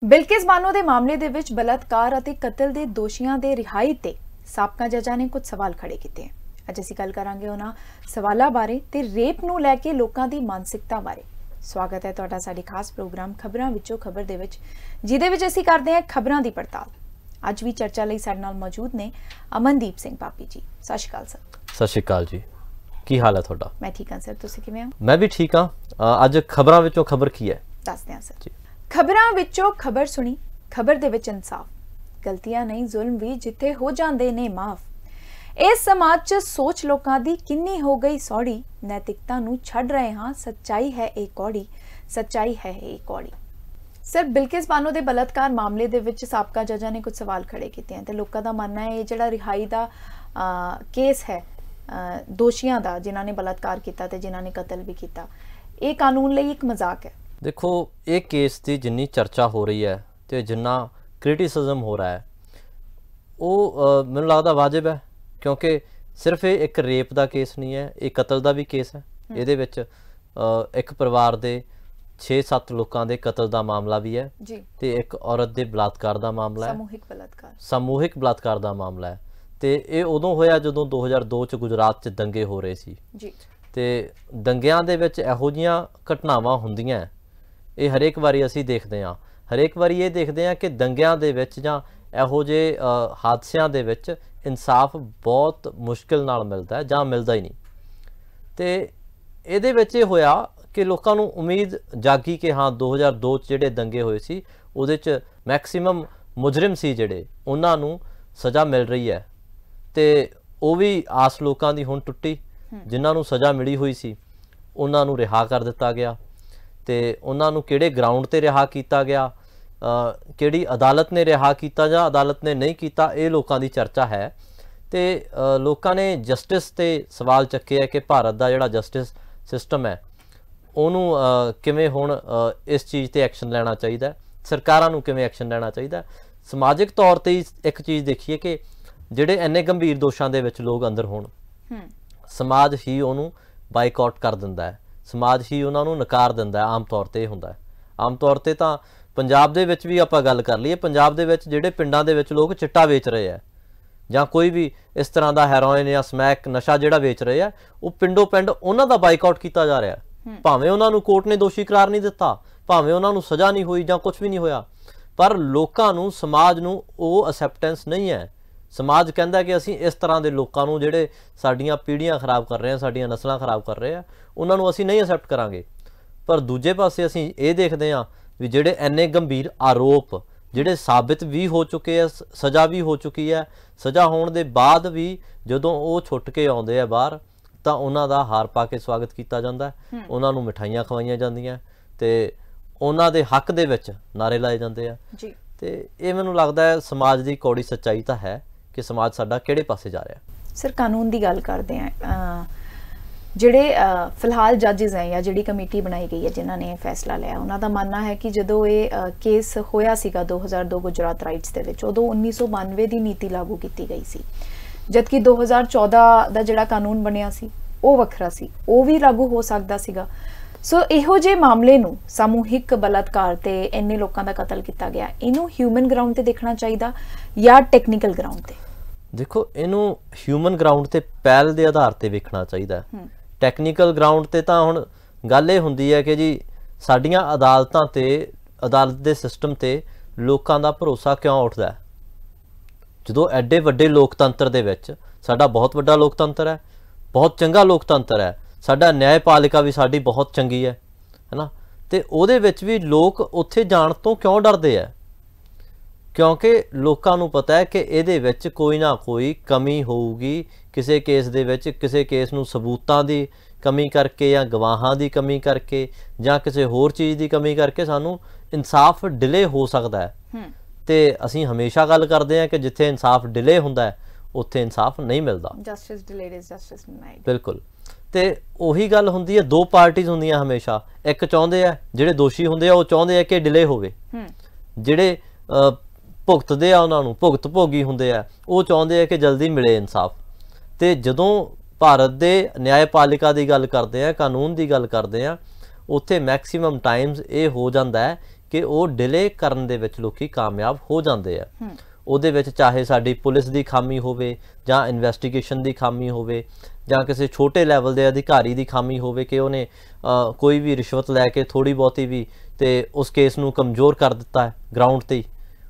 ਬਿਲਕਿਸ ਬਾਨੋ ਦੇ ਮਾਮਲੇ ਦੇ ਵਿੱਚ ਬਲਾਤਕਾਰ ਅਤੇ ਕਤਲ ਦੇ ਦੋਸ਼ੀਆਂ ਦੇ ਰਿਹਾਈ ਤੇ ਸਾਬਕਾ ਜੱਜਾਂ ਨੇ ਕੁਝ ਸਵਾਲ ਖੜੇ ਕੀਤੇ ਹਨ। ਅੱਜ ਅਸੀਂ ਗੱਲ ਕਰਾਂਗੇ ਉਹਨਾਂ ਸਵਾਲਾਂ ਬਾਰੇ ਤੇ ਰੇਪ ਨੂੰ ਲੈ ਕੇ ਲੋਕਾਂ ਦੀ ਮਾਨਸਿਕਤਾ ਬਾਰੇ। ਸਵਾਗਤ ਹੈ ਤੁਹਾਡਾ ਸਾਡੇ ਖਾਸ ਪ੍ਰੋਗਰਾਮ ਖਬਰਾਂ ਵਿੱਚੋਂ ਖਬਰ ਦੇ ਵਿੱਚ, ਜਿਹਦੇ ਵਿੱਚ ਅਸੀਂ ਕਰਦੇ ਹਾਂ ਖਬਰਾਂ ਦੀ ਪੜਤਾਲ। ਅੱਜ ਵੀ ਚਰਚਾ ਲਈ ਸਾਡੇ ਨਾਲ ਮੌਜੂਦ ਨੇ ਅਮਨਦੀਪ ਸਿੰਘ ਪਾਪੀ ਜੀ। ਸਤਿ ਸ਼੍ਰੀ ਅਕਾਲ ਸਰ। ਸਤਿ ਸ਼੍ਰੀ ਅਕਾਲ ਜੀ, ਕੀ ਹਾਲ ਹੈ ਤੁਹਾਡਾ? ਮੈਂ ਠੀਕ ਹਾਂ ਸਰ, ਤੁਸੀਂ ਕਿਵੇਂ ਹੋ? ਮੈਂ ਵੀ ਠੀਕ ਹਾਂ। ਅੱਜ ਖਬਰਾਂ ਵਿੱਚੋਂ ਖਬਰ ਕੀ ਹੈ ਦੱਸਦੇ ਹਾਂ ਸਰ ਜੀ। ਖਬਰਾਂ ਵਿੱਚੋਂ ਖਬਰ ਸੁਣੀ, ਖਬਰ ਦੇ ਵਿੱਚ ਇਨਸਾਫ, ਗਲਤੀਆਂ ਨਹੀਂ ਜ਼ੁਲਮ ਵੀ ਜਿੱਥੇ ਹੋ ਜਾਂਦੇ ਨੇ ਮਾਫ। ਇਸ ਸਮਾਜ 'ਚ ਸੋਚ ਲੋਕਾਂ ਦੀ ਕਿੰਨੀ ਹੋ ਗਈ ਸੌੜੀ, ਨੈਤਿਕਤਾ ਨੂੰ ਛੱਡ ਰਹੇ ਹਾਂ, ਸੱਚਾਈ ਹੈ ਇਹ ਕੌੜੀ, ਸੱਚਾਈ ਹੈ ਇਹ ਕੌੜੀ। ਸਰ, ਬਿਲਕਿਸ ਬਾਨੋ ਦੇ ਬਲਾਤਕਾਰ ਮਾਮਲੇ ਦੇ ਵਿੱਚ ਸਾਬਕਾ ਜੱਜਾਂ ਨੇ ਕੁਝ ਸਵਾਲ ਖੜੇ ਕੀਤੇ ਹਨ ਤੇ ਲੋਕਾਂ ਦਾ ਮੰਨਣਾ ਹੈ ਇਹ ਜਿਹੜਾ ਰਿਹਾਈ ਦਾ ਕੇਸ ਹੈ ਦੋਸ਼ੀਆਂ ਦਾ, ਜਿਨ੍ਹਾਂ ਨੇ ਬਲਾਤਕਾਰ ਕੀਤਾ ਤੇ ਜਿਨ੍ਹਾਂ ਨੇ ਕਤਲ ਵੀ ਕੀਤਾ, ਇਹ ਕਾਨੂੰਨ ਲਈ ਇੱਕ ਮਜ਼ਾਕ ਹੈ। देखो, ये केस की जिन्नी चर्चा हो रही है तो जिन्ना क्रिटिसिज्म हो रहा है वो मैनूं लगदा वाजिब है, क्योंकि सिर्फ ये एक रेप का केस नहीं है, ये कतल का भी केस है। ये एक परिवार के 6-7 लोगों के कतल का मामला भी है जी, ते एक औरत के बलात्कार का मामला है, सामूहिक बलात्कार का मामला है। तो ये उदों होया जदों 2002 च गुजरात च दंगे हो रहे सी जी। ते दंगियां दे विच इहो जिहियां घटनावां हुंदियां ये हरेक वारी असी देखते हाँ। हरेक वारी ये देखते हैं कि दंगियां दे विच जां इहो जे हादसियां दे विच इंसाफ बहुत मुश्किल नाल मिलता है जां मिलता ही नहीं। तो इहदे विच ये होया कि लोकां नूं उम्मीद जागी कि हाँ 2002 जिहड़े दंगे होए सी उहदे च मैक्सीमम मुजरिम सी जिहड़े उन्हां नूं सज़ा मिल रही है। तो वो भी आस लोकां दी हुण टुट्टी, जिन्हां नूं सज़ा मिली हुई सी उन्हां नूं रिहा कर दिता गया। तो उन्होंने किहड़े ग्राउंड ते रिहा किया गया, किहड़ी अदालत ने रिहा किया जां अदालत ने नहीं किया, ये लोगों की चर्चा है। तो लोगों ने जस्टिस ते सवाल चुके है कि भारत का जिहड़ा जस्टिस सिस्टम है उन्होंने किवें हुण इस चीज़ ते एक्शन लेना चाहिए, सरकारां नूं किवें एक्शन लेना चाहिए। समाजिक तौर पर एक चीज़ देखिए कि जिहड़े इन्ने गंभीर दोषां दे विच लोग अंदर होण, समाज ही उहनूं बाइकआउट कर दिंदा है, समाज ही उन्होंने नकार दिंदा है। आम तौर पर हुंदा है, आम तौर पर तो पंजाब दे विच भी आपां गल कर लईए, पंजाब दे विच जिहड़े पिंडां दे विच लोग चिट्टा वेच रहे हैं जां कोई भी इस तरह का हैरोइन या समैक नशा जिहड़ा वेच रहे हैं, वो पिंडों पिंड उन्हां दा बाइकआउट किया जा रहा है। भावें उन्हां नूं कोर्ट ने दोषी करार नहीं दिता, भावें उन्हां नूं सज़ा नहीं हुई जां कुछ भी नहीं होया, पर लोकां नूं समाज नूं वो असैप्टेंस नहीं है। समाज कहता कि असी इस तरह के लोगों को जिहड़े साडियां पीढ़ियां खराब कर रहे हैं, साडियां नस्लां खराब कर रहे हैं, उन्होंने असी नहीं असैप्ट करांगे। पर दूजे पासे असी ये देखते हाँ भी जिहड़े इन्ने गंभीर आरोप जिहड़े साबित भी हो चुके हैं, सज़ा भी हो चुकी है, सज़ा होने के बाद भी जदों वो छुट के आउंदे आ बाहर तो उन्हां दा हार पा के स्वागत किया जाता है, उन्हां नूं मिठाइयां खवाईयां जांदियां ते उन्हां दे हक दे विच नारे लाए जाते हैं। तो ये मैनूं लगदा है समाज की कौड़ी सच्चाई तो है कि समाज साडा किहड़े पासे जा रहा है। सर, कानून की गल करते हैं, ਜਿਹੜੇ ਫਿਲਹਾਲ ਜੱਜਸ ਹੈ ਜਾਂ ਜਿਹੜੀ ਕਮੇਟੀ ਬਣਾਈ ਗਈ ਹੈ ਜਿਨ੍ਹਾਂ ਨੇ ਫੈਸਲਾ ਲਿਆ, ਉਹਨਾਂ ਦਾ ਮੰਨਣਾ ਹੈ ਕਿ ਜਦੋਂ ਇਹ ਕੇਸ ਹੋਇਆ ਸੀਗਾ 2002 ਗੁਜਰਾਤ ਰਾਈਟਸ ਦੇ ਵਿੱਚ, ਉਦੋਂ 1992 ਦੀ ਨੀਤੀ ਲਾਗੂ ਕੀਤੀ ਗਈ ਸੀ, ਜਦਕਿ 2014 ਦਾ ਜਿਹੜਾ ਕਾਨੂੰਨ ਬਣਿਆ ਸੀ ਉਹ ਵੱਖਰਾ ਸੀ, ਉਹ ਵੀ ਲਾਗੂ ਹੋ ਸਕਦਾ ਸੀਗਾ। ਸੋ ਇਹੋ ਜਿਹੇ ਮਾਮਲੇ ਨੂੰ ਸਮੂਹਿਕ ਬਲਾਤਕਾਰ ਤੇ ਇੰਨੇ ਲੋਕਾਂ ਦਾ ਕਤਲ ਕੀਤਾ ਗਿਆ, ਇਹਨੂੰ ਹਿਊਮਨ ਗਰਾਊਂਡ ਤੇ ਦੇਖਣਾ ਚਾਹੀਦਾ ਜਾਂ ਟੈਕਨੀਕਲ ਗਰਾਊਂਡ ਤੇ? देखो, इनू ह्यूमन ग्राउंड ते पहल के आधार पर वेखना चाहिए। टैक्नीकल ग्राउंड ते तां हुण गल ये हुंदी है कि जी साडियां अदालतां ते अदालत के सिस्टम ते लोकां दा भरोसा क्यों उठदा है। जदों एडे वड्डे लोकतंत्र दे विच, साडा बहुत वड्डा लोकतंत्र है, बहुत चंगा लोकतंत्र है, साडा न्यायपालिका भी साडी बहुत चंगी है ना, ते उहदे विच भी लोग उत्थे जाण तो क्यों डरदे है? क्योंकि लोगों को पता है कि ये कोई ना कोई कमी होगी, किसी केस दे विच किसी केस नूं सबूतां दी कमी करके या गवाहां दी कमी करके या किसी होर चीज़ की कमी करके सानू इंसाफ डिले हो सकता है। तो असी हमेशा गल करते हैं कि जिथे इंसाफ डिले हुंदा है उत्थे इंसाफ नहीं मिलता। Justice delayed is justice denied. बिल्कुल। तो उही गल हुंदी है, दो पार्टीज हुंदियां हमेशा, एक चाहुंदे आ जिहड़े दोषी हुंदे आ वो चाहुंदे आ कि डिले होवे, जिहड़े भुगतदे आ उन्हां नूं भुगत भोगी हुंदे आ वो चाहुंदे आ कि जल्दी मिले इंसाफ। तो जदों भारत के न्यायपालिका की गल करते हैं, कानून की गल करते हैं, उत्थे मैक्सीमम टाइम्स ये हो जाता है ਕਿ ਉਹ ਡਿਲੇ ਕਰਨ ਦੇ ਵਿੱਚ ਲੋਕੀ ਕਾਮਯਾਬ ਹੋ ਜਾਂਦੇ ਆ। ਉਹਦੇ ਵਿੱਚ ਚਾਹੇ ਸਾਡੀ ਪੁਲਿਸ ਦੀ ਖਾਮੀ ਹੋਵੇ ਜਾਂ ਇਨਵੈਸਟੀਗੇਸ਼ਨ ਦੀ ਖਾਮੀ ਹੋਵੇ ਜਾਂ ਕਿਸੇ ਛੋਟੇ ਲੈਵਲ ਦੇ ਅਧਿਕਾਰੀ ਦੀ ਖਾਮੀ ਹੋਵੇ ਕਿ ਉਹਨੇ ਕੋਈ ਵੀ ਰਿਸ਼ਵਤ ਲੈ ਕੇ ਥੋੜੀ ਬਹੁਤੀ ਵੀ ਤੇ ਉਸ ਕੇਸ ਨੂੰ ਕਮਜ਼ੋਰ ਕਰ ਦਿੱਤਾ ਹੈ ਗਰਾਊਂਡ ਤੇ,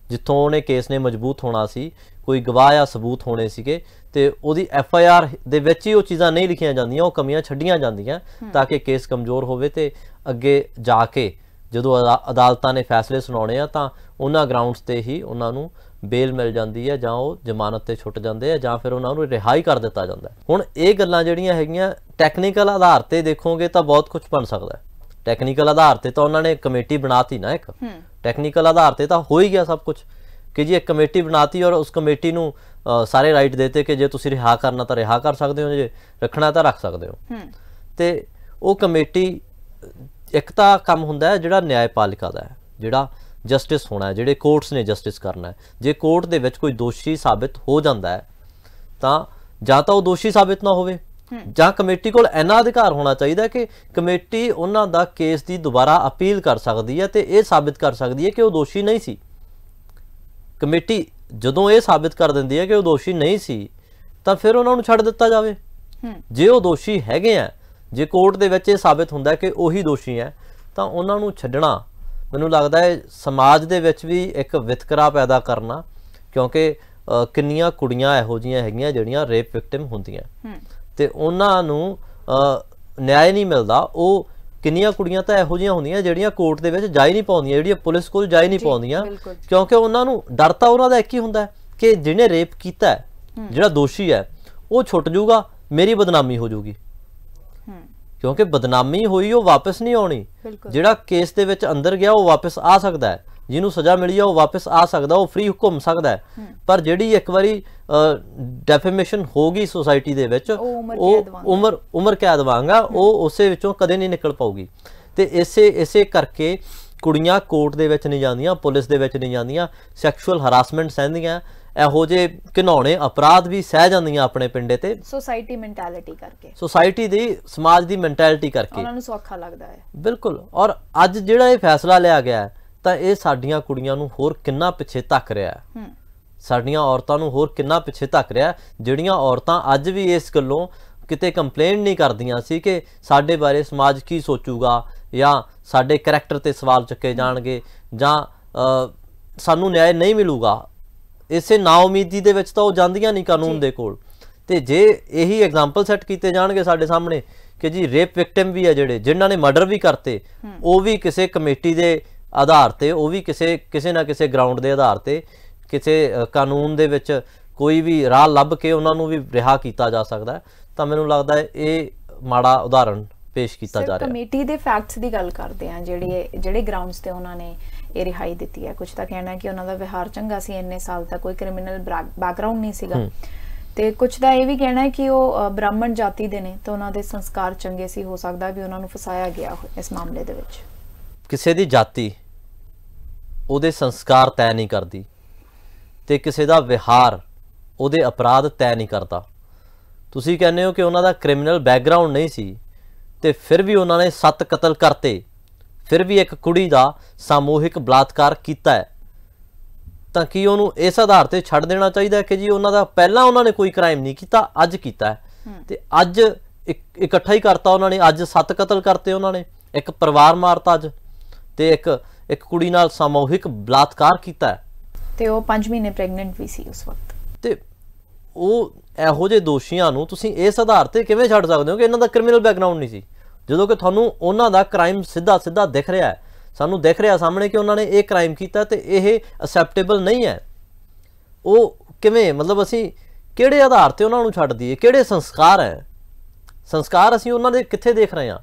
ਜਿੱਥੋਂ ਉਹਨੇ ਕੇਸ ਨੇ ਮਜ਼ਬੂਤ ਹੋਣਾ ਸੀ, ਕੋਈ ਗਵਾਹ ਜਾਂ ਸਬੂਤ ਹੋਣੇ ਸੀਗੇ ਤੇ ਉਹਦੀ FIR ਦੇ ਵਿੱਚ ਹੀ ਉਹ ਚੀਜ਼ਾਂ ਨਹੀਂ ਲਿਖੀਆਂ ਜਾਂਦੀਆਂ, ਉਹ ਕਮੀਆਂ ਛੱਡੀਆਂ ਜਾਂਦੀਆਂ ਤਾਂ ਕਿ ਕੇਸ ਕਮਜ਼ੋਰ ਹੋਵੇ ਤੇ ਅੱਗੇ ਜਾ ਕੇ ਜਦੋਂ ਅਦਾਲਤਾਂ ਨੇ ਫੈਸਲੇ ਸੁਣਾਉਣੇ ਆ ਤਾਂ ਉਹਨਾਂ ਗਰਾਊਂਡਸ ਤੇ ਹੀ ਉਹਨਾਂ ਨੂੰ ਬੇਲ ਮਿਲ ਜਾਂਦੀ ਹੈ ਜਾਂ ਉਹ ਜ਼ਮਾਨਤ ਤੇ ਛੁੱਟ ਜਾਂਦੇ ਆ ਜਾਂ ਫਿਰ ਉਹਨਾਂ ਨੂੰ ਰਿਹਾਈ ਕਰ ਦਿੱਤਾ ਜਾਂਦਾ। ਹੁਣ ਇਹ ਗੱਲਾਂ ਜਿਹੜੀਆਂ ਹੈਗੀਆਂ ਟੈਕਨੀਕਲ ਆਧਾਰ ਤੇ ਦੇਖੋਗੇ ਤਾਂ ਬਹੁਤ ਕੁਝ ਬਣ ਸਕਦਾ। ਟੈਕਨੀਕਲ ਆਧਾਰ ਤੇ ਤਾਂ ਉਹਨਾਂ ਨੇ ਕਮੇਟੀ ਬਣਾਤੀ ਨਾ, ਇੱਕ ਟੈਕਨੀਕਲ ਆਧਾਰ ਤੇ ਤਾਂ ਹੋ ਹੀ ਗਿਆ ਸਭ ਕੁਝ ਕਿ ਜੀ ਇੱਕ ਕਮੇਟੀ ਬਣਾਤੀ ਔਰ ਉਸ ਕਮੇਟੀ ਨੂੰ ਸਾਰੇ ਰਾਈਟ ਦੇਤੇ ਕਿ ਜੇ ਤੁਸੀਂ ਰਿਹਾ ਕਰਨਾ ਤਾਂ ਰਿਹਾ ਕਰ ਸਕਦੇ ਹੋ, ਜੇ ਰੱਖਣਾ ਤਾਂ ਰੱਖ ਸਕਦੇ ਹੋ। ਤੇ ਉਹ ਕਮੇਟੀ ਇੱਕ ਤਾਂ ਕੰਮ ਹੁੰਦਾ ਹੈ ਜਿਹੜਾ ਨਿਆਂਪਾਲਿਕਾ ਦਾ ਹੈ, ਜਿਹੜਾ ਜਸਟਿਸ ਹੋਣਾ ਹੈ, ਜਿਹੜੇ ਕੋਰਟਸ ਨੇ ਜਸਟਿਸ ਕਰਨਾ ਹੈ। ਜੇ ਕੋਰਟ ਦੇ ਵਿੱਚ ਕੋਈ ਦੋਸ਼ੀ ਸਾਬਿਤ ਹੋ ਜਾਂਦਾ ਹੈ ਤਾਂ ਜਾਂ ਤਾਂ ਉਹ ਦੋਸ਼ੀ ਸਾਬਿਤ ਨਾ ਹੋਵੇ ਜਾਂ ਕਮੇਟੀ ਕੋਲ ਇੰਨਾ ਅਧਿਕਾਰ ਹੋਣਾ ਚਾਹੀਦਾ ਕਿ ਕਮੇਟੀ ਉਹਨਾਂ ਦਾ ਕੇਸ ਦੀ ਦੁਬਾਰਾ ਅਪੀਲ ਕਰ ਸਕਦੀ ਹੈ ਤੇ ਇਹ ਸਾਬਿਤ ਕਰ ਸਕਦੀ ਹੈ ਕਿ ਉਹ ਦੋਸ਼ੀ ਨਹੀਂ ਸੀ। ਕਮੇਟੀ ਜਦੋਂ ਇਹ ਸਾਬਿਤ ਕਰ ਦਿੰਦੀ ਹੈ ਕਿ ਉਹ ਦੋਸ਼ੀ ਨਹੀਂ ਸੀ ਤਾਂ ਫਿਰ ਉਹਨਾਂ ਨੂੰ ਛੱਡ ਦਿੱਤਾ ਜਾਵੇ। ਜੇ ਉਹ ਦੋਸ਼ੀ ਹੈਗੇ ਆ, ਜੇ ਕੋਰਟ ਦੇ ਵਿੱਚ ਇਹ ਸਾਬਿਤ ਹੁੰਦਾ ਕਿ ਉਹੀ ਦੋਸ਼ੀ ਹੈ ਤਾਂ ਉਹਨਾਂ ਨੂੰ ਛੱਡਣਾ ਮੈਨੂੰ ਲੱਗਦਾ ਹੈ ਸਮਾਜ ਦੇ ਵਿੱਚ ਵੀ ਇੱਕ ਵਿਤਕਰਾ ਪੈਦਾ ਕਰਨਾ, ਕਿਉਂਕਿ ਕਿੰਨੀਆਂ ਕੁੜੀਆਂ ਇਹੋ ਜਿਹੀਆਂ ਹੈਗੀਆਂ ਜਿਹੜੀਆਂ ਰੇਪ ਵਿਕਟਿਮ ਹੁੰਦੀਆਂ ਤੇ ਉਹਨਾਂ ਨੂੰ ਨਿਆਂ ਨਹੀਂ ਮਿਲਦਾ। ਉਹ ਕਿੰਨੀਆਂ ਕੁੜੀਆਂ ਤਾਂ ਇਹੋ ਜਿਹੀਆਂ ਹੁੰਦੀਆਂ ਜਿਹੜੀਆਂ ਕੋਰਟ ਦੇ ਵਿੱਚ ਜਾ ਹੀ ਨਹੀਂ ਪਾਉਂਦੀਆਂ, ਜਿਹੜੀਆਂ ਪੁਲਿਸ ਕੋਲ ਜਾ ਹੀ ਨਹੀਂ ਪਾਉਂਦੀਆਂ, ਕਿਉਂਕਿ ਉਹਨਾਂ ਨੂੰ ਡਰ ਤਾਂ ਉਹਨਾਂ ਦਾ ਇੱਕ ਹੀ ਹੁੰਦਾ ਕਿ ਜਿਹਨੇ ਰੇਪ ਕੀਤਾ ਹੈ, ਜਿਹੜਾ ਦੋਸ਼ੀ ਹੈ ਉਹ ਛੁੱਟ ਜਾਊਗਾ, ਮੇਰੀ ਬਦਨਾਮੀ ਹੋ ਜਾਊਗੀ। ਕਿਉਂਕਿ ਬਦਨਾਮੀ ਹੋਈ ਉਹ ਵਾਪਸ ਨਹੀਂ ਆਉਣੀ। ਜਿਹੜਾ ਕੇਸ ਦੇ ਵਿੱਚ ਅੰਦਰ ਗਿਆ ਉਹ ਵਾਪਸ ਆ ਸਕਦਾ ਹੈ, ਜਿਹਨੂੰ ਸਜ਼ਾ ਮਿਲੀ ਆ ਉਹ ਵਾਪਸ ਆ ਸਕਦਾ, ਉਹ ਫ੍ਰੀ ਘੁੰਮ ਸਕਦਾ ਹੈ। ਪਰ ਜਿਹੜੀ ਇੱਕ ਵਾਰੀ ਡੈਫੇਮੇਸ਼ਨ ਹੋ ਗਈ ਸੋਸਾਇਟੀ ਦੇ ਵਿੱਚ, ਉਹ ਉਮਰ ਕੈਦ ਵਾਂਗਾ ਉਹ ਉਸੇ ਵਿੱਚੋਂ ਕਦੇ ਨਹੀਂ ਨਿਕਲ ਪਾਊਗੀ। ਤੇ ਇਸੇ ਕਰਕੇ ਕੁੜੀਆਂ ਕੋਰਟ ਦੇ ਵਿੱਚ ਨਹੀਂ ਜਾਂਦੀਆਂ, ਪੁਲਿਸ ਦੇ ਵਿੱਚ ਨਹੀਂ ਜਾਂਦੀਆਂ, ਸੈਕਸ਼ੂਅਲ ਹਰਾਸਮੈਂਟ ਸਹਿੰਦੀਆਂ, ਇਹੋ ਜਿਹੇ ਘਿਨਾਉਣੇ ਅਪਰਾਧ ਵੀ ਸਹਿ ਜਾਂਦੀਆਂ ਆਪਣੇ ਪਿੰਡੇ ਤੇ, ਸੋਸਾਇਟੀ ਮੈਂਟੈਲਿਟੀ ਕਰਕੇ, ਸੋਸਾਇਟੀ ਦੀ ਸਮਾਜ ਦੀ ਮੈਂਟੈਲਿਟੀ ਕਰਕੇ ਉਹਨਾਂ ਨੂੰ ਸੌਖਾ ਲੱਗਦਾ ਹੈ। ਬਿਲਕੁਲ। ਔਰ ਅੱਜ ਜਿਹੜਾ ਇਹ ਫੈਸਲਾ ਲਿਆ ਗਿਆ ਹੈ ਤਾਂ ਇਹ ਸਾਡੀਆਂ ਕੁੜੀਆਂ ਨੂੰ ਹੋਰ ਕਿੰਨਾ ਪਿੱਛੇ ਧੱਕ ਰਿਹਾ ਹੈ, ਸਾਡੀਆਂ ਔਰਤਾਂ ਨੂੰ ਹੋਰ ਕਿੰਨਾ ਪਿੱਛੇ ਧੱਕ ਰਿਹਾ, ਜਿਹੜੀਆਂ ਔਰਤਾਂ ਅੱਜ ਵੀ ਇਸ ਗੱਲੋਂ ਕਿਤੇ ਕੰਪਲੇਂਟ ਨਹੀਂ ਕਰਦੀਆਂ ਸੀ ਕਿ ਸਾਡੇ ਬਾਰੇ ਸਮਾਜ ਕੀ ਸੋਚੂਗਾ ਜਾਂ ਸਾਡੇ ਕਰੈਕਟਰ ਤੇ ਸਵਾਲ ਚੱਕੇ ਜਾਣਗੇ ਜਾਂ ਸਾਨੂੰ ਨਿਆਂ ਨਹੀਂ ਮਿਲੂਗਾ। ਇਸੇ ਨਾਉਮੀਦੀ ਦੇ ਵਿੱਚ ਤਾਂ ਉਹ ਜਾਂਦੀਆਂ ਨਹੀਂ ਕਾਨੂੰਨ ਦੇ ਕੋਲ। ਤੇ ਜੇ ਇਹੀ ਐਗਜ਼ਾਮਪਲ ਸੈੱਟ ਕੀਤੇ ਜਾਣਗੇ ਸਾਡੇ ਸਾਹਮਣੇ ਕਿ ਜੀ ਰੇਪ ਵਿਕਟਿਮ ਵੀ ਹੈ ਜਿਹੜੇ ਜਿਨ੍ਹਾਂ ਨੇ ਮਰਡਰ ਵੀ ਕਰਤੇ, ਉਹ ਵੀ ਕਿਸੇ ਕਮੇਟੀ ਦੇ ਆਧਾਰ ਤੇ, ਉਹ ਵੀ ਕਿਸੇ ਨਾ ਕਿਸੇ ਗਰਾਊਂਡ ਦੇ ਆਧਾਰ ਤੇ, ਕਿਸੇ ਕਾਨੂੰਨ ਦੇ ਵਿੱਚ ਕੋਈ ਵੀ ਰਾਹ ਲੱਭ ਕੇ ਉਹਨਾਂ ਨੂੰ ਵੀ ਰਿਹਾ ਕੀਤਾ ਜਾ ਸਕਦਾ, ਤਾਂ ਮੈਨੂੰ ਲੱਗਦਾ ਹੈ ਇਹ ਮਾੜਾ ਉਦਾਹਰਣ ਪੇਸ਼ ਕੀਤਾ ਜਾ ਰਿਹਾ। ਕਮੇਟੀ ਦੇ ਫੈਕਟਸ ਦੀ ਗੱਲ ਕਰਦੇ ਆ, ਜਿਹੜੇ ਗਰਾਊਂਡਸ ਤੇ ਉਹਨਾਂ ਨੇ ਇਹ ਰਿਹਾਈ ਦਿੱਤੀ ਹੈ। ਕੁਝ ਤਾਂ ਕਹਿਣਾ ਕਿ ਉਹਨਾਂ ਦਾ ਵਿਹਾਰ ਚੰਗਾ ਸੀ, ਇੰਨੇ ਸਾਲ ਤੱਕ ਕੋਈ ਕ੍ਰਿਮੀਨਲ ਬੈਕਗ੍ਰਾਉਂਡ ਨਹੀਂ ਸੀਗਾ, ਤੇ ਕੁਝ ਦਾ ਇਹ ਵੀ ਕਹਿਣਾ ਹੈ ਕਿ ਉਹ ਬ੍ਰਾਹਮਣ ਜਾਤੀ ਦੇ ਨੇ ਤੇ ਉਹਨਾਂ ਦੇ ਸੰਸਕਾਰ ਚੰਗੇ ਸੀ, ਹੋ ਸਕਦਾ ਵੀ ਉਹਨਾਂ ਨੂੰ ਫਸਾਇਆ ਗਿਆ ਇਸ ਮਾਮਲੇ ਦੇ ਵਿੱਚ। ਕਿਸੇ ਦੀ ਜਾਤੀ ਉਹਦੇ ਸੰਸਕਾਰ ਤੈਅ ਨਹੀਂ ਕਰਦੀ ਤੇ ਕਿਸੇ ਦਾ ਵਿਹਾਰ ਉਹਦੇ ਅਪਰਾਧ ਤੈਅ ਨਹੀਂ ਕਰਦਾ। ਤੁਸੀਂ ਕਹਿੰਦੇ ਹੋ ਕਿ ਉਹਨਾਂ ਦਾ ਕ੍ਰਿਮੀਨਲ ਬੈਕਗ੍ਰਾਉਂਡ ਨਹੀਂ ਸੀ ਤੇ ਫਿਰ ਵੀ ਉਹਨਾਂ ਨੇ 7 ਕਤਲ ਕਰਤੇ, ਫਿਰ ਵੀ ਇੱਕ ਕੁੜੀ ਦਾ ਸਾਮੂਹਿਕ ਬਲਾਤਕਾਰ ਕੀਤਾ ਹੈ, ਤਾਂ ਕੀ ਉਹਨੂੰ ਇਸ ਆਧਾਰ ਤੇ ਛੱਡ ਦੇਣਾ ਚਾਹੀਦਾ ਕਿ ਜੀ ਉਹਨਾਂ ਦਾ ਪਹਿਲਾਂ ਉਹਨਾਂ ਨੇ ਕੋਈ ਕ੍ਰਾਈਮ ਨਹੀਂ ਕੀਤਾ, ਅੱਜ ਕੀਤਾ ਹੈ ਤੇ ਅੱਜ ਇਕੱਠਾ ਹੀ ਕਰਤਾ ਉਹਨਾਂ ਨੇ, ਅੱਜ 7 ਕਤਲ ਕਰਤੇ ਉਹਨਾਂ ਨੇ, ਇੱਕ ਪਰਿਵਾਰ ਮਾਰਤਾ ਅੱਜ ਤੇ ਇੱਕ ਕੁੜੀ ਨਾਲ ਸਾਮੂਹਿਕ ਬਲਾਤਕਾਰ ਕੀਤਾ ਹੈ ਤੇ ਉਹ 5 ਮਹੀਨੇ ਪ੍ਰੈਗਨੈਂਟ ਵੀ ਸੀ ਉਸ ਵਕਤ। ਤੇ ਉਹ ਇਹੋ ਜਿਹੇ ਦੋਸ਼ੀਆਂ ਨੂੰ ਤੁਸੀਂ ਇਸ ਆਧਾਰ ਤੇ ਕਿਵੇਂ ਛੱਡ ਸਕਦੇ ਹੋ ਕਿ ਇਹਨਾਂ ਦਾ ਕ੍ਰਿਮੀਨਲ ਬੈਕਗ੍ਰਾਉਂਡ ਨਹੀਂ ਸੀ, ਜਦੋਂ ਕਿ ਤੁਹਾਨੂੰ ਉਹਨਾਂ ਦਾ ਕ੍ਰਾਈਮ ਸਿੱਧਾ ਦਿਖ ਰਿਹਾ ਹੈ, ਸਾਨੂੰ ਦਿਖ ਰਿਹਾ ਸਾਹਮਣੇ ਕਿ ਉਹਨਾਂ ਨੇ ਇਹ ਕ੍ਰਾਈਮ ਕੀਤਾ ਤੇ ਇਹ ਅਸੈਪਟੇਬਲ ਨਹੀਂ ਹੈ। ਉਹ ਕਿਵੇਂ, ਮਤਲਬ ਅਸੀਂ ਕਿਹੜੇ ਆਧਾਰ ਤੇ ਉਹਨਾਂ ਨੂੰ ਛੱਡ ਦਈਏ, ਕਿਹੜੇ ਸੰਸਕਾਰ ਹੈ, ਸੰਸਕਾਰ ਅਸੀਂ ਉਹਨਾਂ ਦੇ ਕਿੱਥੇ ਦੇਖ ਰਹੇ ਹਾਂ?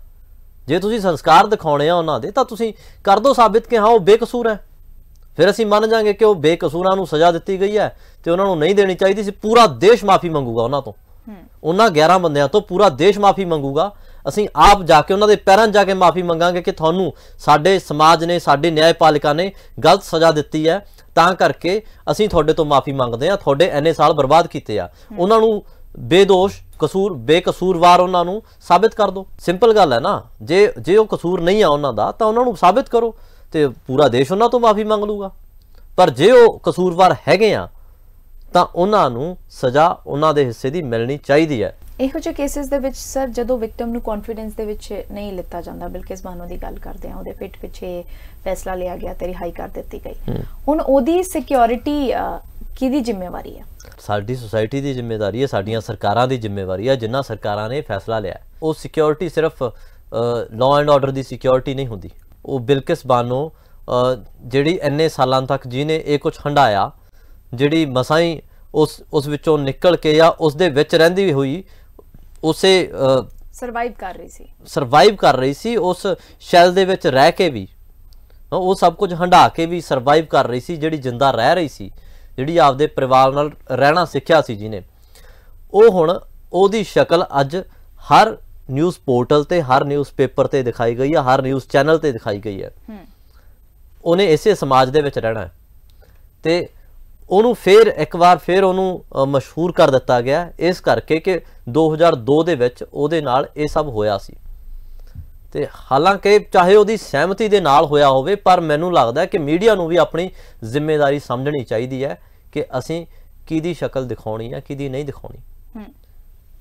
ਜੇ ਤੁਸੀਂ ਸੰਸਕਾਰ ਦਿਖਾਉਣੇ ਆ ਉਹਨਾਂ ਦੇ ਤਾਂ ਤੁਸੀਂ ਕਰ ਦਿਓ ਸਾਬਿਤ ਕਿ ਹਾਂ ਉਹ ਬੇਕਸੂਰ ਹੈ, ਫਿਰ ਅਸੀਂ ਮੰਨ ਜਾਾਂਗੇ ਕਿ ਉਹ ਬੇਕਸੂਰਾਂ ਨੂੰ ਸਜ਼ਾ ਦਿੱਤੀ ਗਈ ਹੈ ਤੇ ਉਹਨਾਂ ਨੂੰ ਨਹੀਂ ਦੇਣੀ ਚਾਹੀਦੀ ਸੀ। ਪੂਰਾ ਦੇਸ਼ ਮਾਫੀ ਮੰਗੂਗਾ ਉਹਨਾਂ ਤੋਂ, ਉਹਨਾਂ 11 ਬੰਦਿਆਂ ਤੋਂ ਪੂਰਾ ਦੇਸ਼ ਮਾਫੀ ਮੰਗੂਗਾ। ਅਸੀਂ ਆਪ ਜਾ ਕੇ ਉਹਨਾਂ ਦੇ ਪੈਰਾਂ 'ਚ ਜਾ ਕੇ ਮਾਫੀ ਮੰਗਾਂਗੇ ਕਿ ਤੁਹਾਨੂੰ ਸਾਡੇ ਸਮਾਜ ਨੇ, ਸਾਡੇ ਨਿਆਂਪਾਲਿਕਾ ਨੇ ਗਲਤ ਸਜ਼ਾ ਦਿੱਤੀ ਹੈ, ਤਾਂ ਕਰਕੇ ਅਸੀਂ ਤੁਹਾਡੇ ਤੋਂ ਮਾਫੀ ਮੰਗਦੇ ਹਾਂ, ਤੁਹਾਡੇ ਇੰਨੇ ਸਾਲ ਬਰਬਾਦ ਕੀਤੇ ਆ। ਉਹਨਾਂ ਨੂੰ ਬੇਦੋਸ਼ ਬੇਕਸੂਰਵਾਰ ਉਹਨਾਂ ਨੂੰ ਸਾਬਿਤ ਕਰ ਦਿਓ। ਸਿੰਪਲ ਗੱਲ ਹੈ ਨਾ, ਜੇ ਉਹ ਕਸੂਰ ਨਹੀਂ ਆ ਉਹਨਾਂ ਦਾ ਤਾਂ ਉਹਨਾਂ ਨੂੰ ਸਾਬਿਤ ਕਰੋ ਤੇ ਪੂਰਾ ਦੇਸ਼ ਉਹਨਾਂ ਤੋਂ ਮਾਫੀ ਮੰਗ ਲੂਗਾ। ਪਰ ਜੇ ਉਹ ਕਸੂਰਵਾਰ ਹੈਗੇ ਆ ਤਾਂ ਉਹਨਾਂ ਨੂੰ ਸਜ਼ਾ ਉਹਨਾਂ ਦੇ ਹਿੱਸੇ ਦੀ ਮਿਲਣੀ ਚਾਹੀਦੀ ਹੈ। ਇਹੋ ਜਿਹੇ ਕੇਸਿਸ ਦੇ ਵਿੱਚ ਸਰ ਜਦੋਂ ਵਿਕਟਮ ਨੂੰ ਕੌਨਫੀਡੈਂਸ ਦੇ ਵਿੱਚ ਨਹੀਂ ਲਿੱਤਾ ਜਾਂਦਾ, ਬਿਲਕਿਸ ਬਾਨੋ ਦੀ ਗੱਲ ਕਰਦੇ ਆ, ਉਹਦੇ ਪਿੱਠ ਪਿੱਛੇ ਫੈਸਲਾ ਲਿਆ ਗਿਆ ਤੇ ਰਿਹਾਈ ਕਰ ਦਿੱਤੀ ਗਈ, ਹੁਣ ਉਹਦੀ ਸਿਕਿਉਰਿਟੀ ਕਿਹਦੀ ਜ਼ਿੰਮੇਵਾਰੀ ਹੈ? ਸਾਡੀ ਸੋਸਾਇਟੀ ਦੀ ਜ਼ਿੰਮੇਵਾਰੀ ਹੈ, ਸਾਡੀਆਂ ਸਰਕਾਰਾਂ ਦੀ ਜ਼ਿੰਮੇਵਾਰੀ ਹੈ। ਜਿਨ੍ਹਾਂ ਸਰਕਾਰਾਂ ਨੇ ਫੈਸਲਾ ਲਿਆ ਉਹ ਸਿਕਿਉਰਿਟੀ ਸਿਰਫ law and order the security ਨਹੀਂ ਹੁੰਦੀ। ਉਹ ਬਿਲਕਿਸ ਬਾਨੋ ਜਿਹੜੀ ਇੰਨੇ ਸਾਲਾਂ ਤੱਕ ਜਿਹਨੇ ਇਹ ਕੁਝ ਹੰਡਾਇਆ, ਜਿਹੜੀ ਮਸਾਂ ਹੀ ਉਸ ਵਿੱਚੋਂ ਨਿਕਲ ਕੇ ਜਾਂ ਉਸ ਦੇ ਵਿੱਚ ਰਹਿੰਦੀ ਹੋਈ ਉਸੇ ਸਰਵਾਈਵ ਕਰ ਰਹੀ ਸੀ ਉਸ ਸ਼ੈਲ ਦੇ ਵਿੱਚ ਰਹਿ ਕੇ ਵੀ, ਉਹ ਸਭ ਕੁਝ ਹੰਡਾ ਕੇ ਵੀ ਸਰਵਾਈਵ ਕਰ ਰਹੀ ਸੀ, ਜਿਹੜੀ ਜਿੰਦਾ ਰਹਿ ਰਹੀ ਸੀ, ਜਿਹੜੀ ਆਪਦੇ ਪਰਿਵਾਰ ਨਾਲ ਰਹਿਣਾ ਸਿੱਖਿਆ ਸੀ ਜਿਹਨੇ, ਉਹ ਹੁਣ ਉਹਦੀ ਸ਼ਕਲ ਅੱਜ ਹਰ ਨਿਊਜ਼ ਪੋਰਟਲ ਤੇ, ਹਰ ਨਿਊਜ਼ ਪੇਪਰ ਤੇ ਦਿਖਾਈ ਗਈ ਹੈ, ਹਰ ਨਿਊਜ਼ ਚੈਨਲ ਤੇ ਦਿਖਾਈ ਗਈ ਹੈ। ਉਹਨੇ ਇਸੇ ਸਮਾਜ ਦੇ ਵਿੱਚ ਰਹਿਣਾ ਤੇ ਉਹਨੂੰ ਫਿਰ ਇੱਕ ਵਾਰ ਫਿਰ ਉਹਨੂੰ ਮਸ਼ਹੂਰ ਕਰ ਦਿੱਤਾ ਗਿਆ ਇਸ ਕਰਕੇ ਕਿ 2002 ਦੇ ਵਿੱਚ ਉਹਦੇ ਨਾਲ ਇਹ ਸਭ ਹੋਇਆ ਸੀ। ਤੇ ਹਾਲਾਂਕਿ ਚਾਹੇ ਉਹਦੀ ਸਹਿਮਤੀ ਦੇ ਨਾਲ ਹੋਇਆ ਹੋਵੇ, ਪਰ ਮੈਨੂੰ ਲੱਗਦਾ ਕਿ ਮੀਡੀਆ ਨੂੰ ਵੀ ਆਪਣੀ ਜ਼ਿੰਮੇਵਾਰੀ ਸਮਝਣੀ ਚਾਹੀਦੀ ਹੈ ਕਿ ਅਸੀਂ ਕਿਹਦੀ ਸ਼ਕਲ ਦਿਖਾਉਣੀ ਹੈ, ਕਿਹਦੀ ਨਹੀਂ ਦਿਖਾਉਣੀ।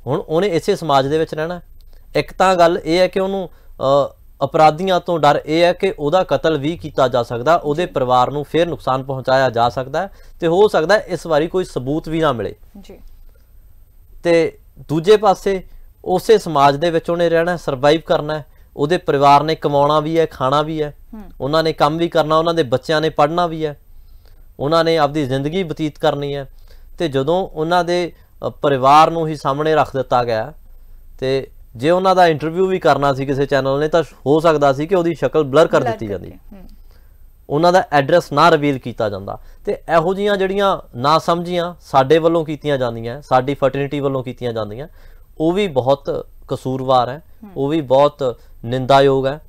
ਹੁਣ ਉਹਨੇ ਇਸੇ ਸਮਾਜ ਦੇ ਵਿੱਚ ਰਹਿਣਾ। ਇੱਕ ਤਾਂ ਗੱਲ ਇਹ ਹੈ ਕਿ ਉਹਨੂੰ ਅਪਰਾਧੀਆਂ ਤੋਂ ਡਰ ਇਹ ਹੈ ਕਿ ਉਹਦਾ ਕਤਲ ਵੀ ਕੀਤਾ ਜਾ ਸਕਦਾ, ਉਹਦੇ ਪਰਿਵਾਰ ਨੂੰ ਫਿਰ ਨੁਕਸਾਨ ਪਹੁੰਚਾਇਆ ਜਾ ਸਕਦਾ ਤੇ ਹੋ ਸਕਦਾ ਇਸ ਵਾਰੀ ਕੋਈ ਸਬੂਤ ਵੀ ਨਾ ਮਿਲੇ ਜੀ। ਤੇ ਦੂਜੇ ਪਾਸੇ ਉਸੇ ਸਮਾਜ ਦੇ ਵਿੱਚ ਉਹਨੇ ਰਹਿਣਾ, ਸਰਵਾਈਵ ਕਰਨਾ ਹੈ। ਉਹਦੇ ਪਰਿਵਾਰ ਨੇ ਕਮਾਉਣਾ ਵੀ ਹੈ, ਖਾਣਾ ਵੀ ਹੈ, ਉਹਨਾਂ ਨੇ ਕੰਮ ਵੀ ਕਰਨਾ, ਉਹਨਾਂ ਦੇ ਬੱਚਿਆਂ ਨੇ ਪੜ੍ਹਨਾ ਵੀ ਹੈ, ਉਹਨਾਂ ਨੇ ਆਪਦੀ ਜ਼ਿੰਦਗੀ ਬਤੀਤ ਕਰਨੀ ਹੈ। ਤੇ ਜਦੋਂ ਉਹਨਾਂ ਦੇ ਪਰਿਵਾਰ ਨੂੰ ਹੀ ਸਾਹਮਣੇ ਰੱਖ ਦਿੱਤਾ ਗਿਆ ਤੇ ਜੇ ਉਹਨਾਂ ਦਾ ਇੰਟਰਵਿਊ ਵੀ ਕਰਨਾ ਸੀ ਕਿਸੇ ਚੈਨਲ ਨੇ ਤਾਂ ਹੋ ਸਕਦਾ ਸੀ ਕਿ ਉਹਦੀ ਸ਼ਕਲ ਬਲਰ ਕਰ ਦਿੱਤੀ ਜਾਂਦੀ, ਉਹਨਾਂ ਦਾ ਐਡਰੈਸ ਨਾ ਰਿਵੀਲ ਕੀਤਾ ਜਾਂਦਾ। ਤੇ ਇਹੋ ਜਿਹੀਆਂ ਜਿਹੜੀਆਂ ਨਾ ਸਮਝੀਆਂ ਸਾਡੇ ਵੱਲੋਂ ਕੀਤੀਆਂ ਜਾਂਦੀਆਂ, ਸਾਡੀ ਫਰਟਰਨਿਟੀ ਵੱਲੋਂ ਕੀਤੀਆਂ ਜਾਂਦੀਆਂ, ਉਹ ਵੀ ਬਹੁਤ ਕਸੂਰਵਾਰ ਹੈ, ਉਹ ਵੀ ਬਹੁਤ ਨਿੰਦਾਯੋਗ ਹੈ,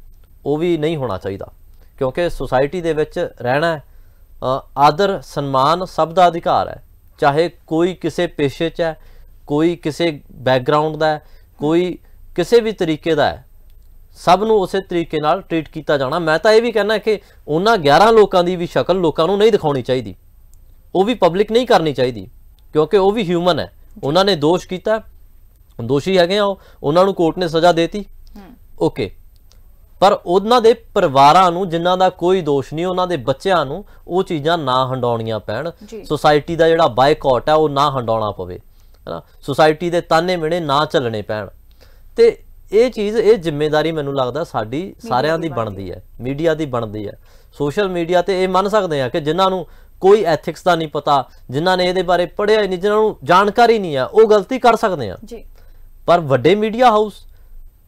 ਉਹ ਵੀ ਨਹੀਂ ਹੋਣਾ ਚਾਹੀਦਾ। ਕਿਉਂਕਿ ਸੁਸਾਇਟੀ ਦੇ ਵਿੱਚ ਰਹਿਣਾ ਆਦਰ ਸਨਮਾਨ ਸਭ ਦਾ ਅਧਿਕਾਰ ਹੈ, ਚਾਹੇ ਕੋਈ ਕਿਸੇ ਪੇਸ਼ੇ 'ਚ ਹੈ, ਕੋਈ ਕਿਸੇ ਬੈਕਗਰਾਊਂਡ ਦਾ ਹੈ, ਕੋਈ ਕਿਸੇ ਵੀ ਤਰੀਕੇ ਦਾ ਹੈ, ਸਭ ਨੂੰ ਉਸੇ ਤਰੀਕੇ ਨਾਲ ਟ੍ਰੀਟ ਕੀਤਾ ਜਾਣਾ। ਮੈਂ ਤਾਂ ਇਹ ਵੀ ਕਹਿਣਾ ਕਿ ਉਹਨਾਂ 11 ਲੋਕਾਂ ਦੀ ਵੀ ਸ਼ਕਲ ਲੋਕਾਂ ਨੂੰ ਨਹੀਂ ਦਿਖਾਉਣੀ ਚਾਹੀਦੀ, ਉਹ ਵੀ ਪਬਲਿਕ ਨਹੀਂ ਕਰਨੀ ਚਾਹੀਦੀ, ਕਿਉਂਕਿ ਉਹ ਵੀ ਹਿਊਮਨ ਹੈ। ਉਹਨਾਂ ਨੇ ਦੋਸ਼ ਕੀਤਾ, ਦੋਸ਼ੀ ਹੈਗੇ ਆ, ਉਹਨਾਂ ਨੂੰ ਕੋਰਟ ਨੇ ਸਜ਼ਾ ਦੇਤੀ, ਓਕੇ, ਪਰ ਉਹਨਾਂ ਦੇ ਪਰਿਵਾਰਾਂ ਨੂੰ ਜਿਨ੍ਹਾਂ ਦਾ ਕੋਈ ਦੋਸ਼ ਨਹੀਂ, ਉਹਨਾਂ ਦੇ ਬੱਚਿਆਂ ਨੂੰ ਉਹ ਚੀਜ਼ਾਂ ਨਾ ਹੰਡਾਉਣੀਆਂ ਪੈਣ, ਸੁਸਾਇਟੀ ਦਾ ਜਿਹੜਾ ਬਾਈਕਾਟ ਹੈ ਉਹ ਨਾ ਹੰਡਾਉਣਾ ਪਵੇ, ਹੈ ਨਾ, ਸੁਸਾਇਟੀ ਦੇ ਤਾਨੇ ਮਿਹਣੇ ਨਾ ਚੱਲਣੇ ਪੈਣ। ਤੇ ਇਹ ਚੀਜ਼, ਇਹ ਜ਼ਿੰਮੇਵਾਰੀ ਮੈਨੂੰ ਲੱਗਦਾ ਸਾਡੀ ਸਾਰਿਆਂ ਦੀ ਬਣਦੀ ਹੈ, ਮੀਡੀਆ ਦੀ ਬਣਦੀ ਹੈ। ਸੋਸ਼ਲ ਮੀਡੀਆ ਤੇ ਇਹ ਮੰਨ ਸਕਦੇ ਆ ਕਿ ਜਿਨ੍ਹਾਂ ਨੂੰ ਕੋਈ ਐਥਿਕਸ ਦਾ ਨਹੀਂ ਪਤਾ, ਜਿਨ੍ਹਾਂ ਨੇ ਇਹਦੇ ਬਾਰੇ ਪੜ੍ਹਿਆ ਹੀ ਨਹੀਂ, ਜਿਨ੍ਹਾਂ ਨੂੰ ਜਾਣਕਾਰੀ ਨਹੀਂ ਹੈ, ਉਹ ਗਲਤੀ ਕਰ ਸਕਦੇ ਆ। ਪਰ ਵੱਡੇ ਮੀਡੀਆ ਹਾਊਸ